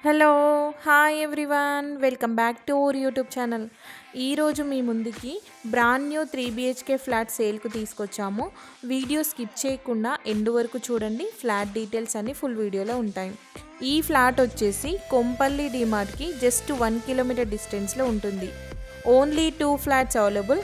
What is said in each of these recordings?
Hello! Hi everyone. Welcome back to our YouTube channel. ఈరోజు మీ ముందుకి brand new 3 BHK flat సేల్‌కు తీసుకొచ్చాము. Video skip చేయకుండా end వరకు చూడండి. ఫ్లాట్ డీటెయిల్స్ అన్నీ ఫుల్ వీడియోలో ఉంటాయి. ఈ ఫ్లాట్ వచ్చేసి కొంపల్లి డీమార్ట్‌కి జస్ట్ 1 కిలోమీటర్ డిస్టెన్స్‌లో ఉంటుంది. Only 2 flats available.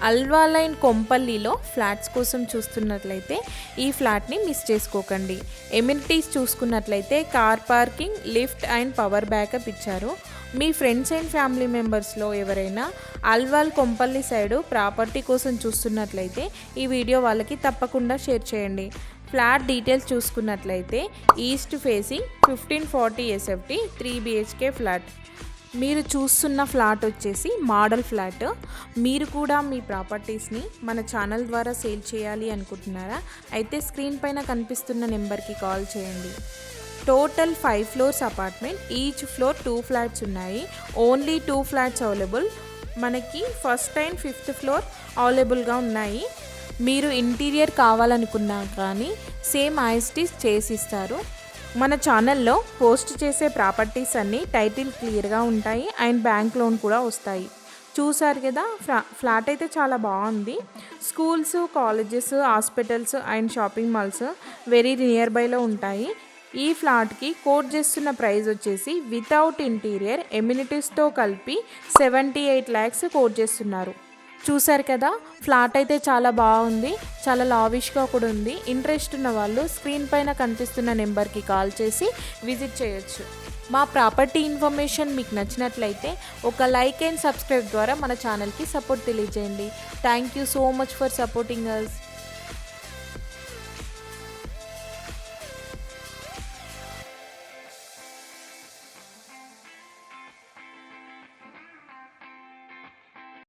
అల్వా లైన్ కొంపల్లిలో ఫ్లాట్స్ కోసం చూస్తున్నట్లయితే ఈ ఫ్లాట్ని మిస్ చేసుకోకండి. ఎమ్యూనిటీస్ చూసుకున్నట్లయితే car parking, lift and power backup ఇచ్చారు. మీ ఫ్రెండ్స్ అండ్ ఫ్యామిలీ మెంబర్స్లో ఎవరైనా అల్వాల్ కొంపల్లి సైడు ప్రాపర్టీ కోసం చూస్తున్నట్లయితే ఈ వీడియో వాళ్ళకి తప్పకుండా షేర్ చేయండి. ఫ్లాట్ డీటెయిల్స్ చూసుకున్నట్లయితే east facing 1540 SFT 3 BHK flat. మీరు చూస్తున్న ఫ్లాట్ వచ్చేసి మోడల్ ఫ్లాట్. మీరు కూడా మీ ప్రాపర్టీస్ని మన ఛానల్ ద్వారా సేల్ చేయాలి అనుకుంటున్నారా? అయితే స్క్రీన్ పైన కనిపిస్తున్న నెంబర్కి కాల్ చేయండి. Total 5 floors apartment. Each floor 2 flats ఉన్నాయి. Only 2 flats available. మనకి ఫస్ట్ అండ్ 5th ఫ్లోర్ అవైలబుల్గా ఉన్నాయి. మీరు ఇంటీరియర్ కావాలనుకున్నా కానీ సేమ్ ఐఎస్టీస్ చేసిస్తారు. మన ఛానల్లో పోస్ట్ చేసే ప్రాపర్టీస్ అన్నీ టైటిల్ క్లియర్గా ఉంటాయి అండ్ బ్యాంక్ లోన్ కూడా వస్తాయి. చూసారు కదా, ఫ్లాట్ అయితే చాలా బాగుంది. Schools, colleges, hospitals and shopping malls very near బైలో ఉంటాయి. ఈ ఫ్లాట్కి కోట్ చేస్తున్న ప్రైస్ వచ్చేసి వితౌట్ ఇంటీరియర్ ఎమ్యూనిటీస్తో కలిపి 78 lakhs కోట్ చేస్తున్నారు. చూసారు కదా, ఫ్లాట్ అయితే చాలా బాగుంది, చాలా లావిష్గా కూడా ఉంది. ఇంట్రెస్ట్ ఉన్న వాళ్ళు స్క్రీన్ పైన కనిపిస్తున్న నెంబర్కి కాల్ చేసి విజిట్ చేయొచ్చు. మా ప్రాపర్టీ ఇన్ఫర్మేషన్ మీకు నచ్చినట్లయితే ఒక లైక్ అండ్ సబ్స్క్రైబ్ ద్వారా మన ఛానల్కి సపోర్ట్ తెలియజేయండి. Thank you so much for supporting us.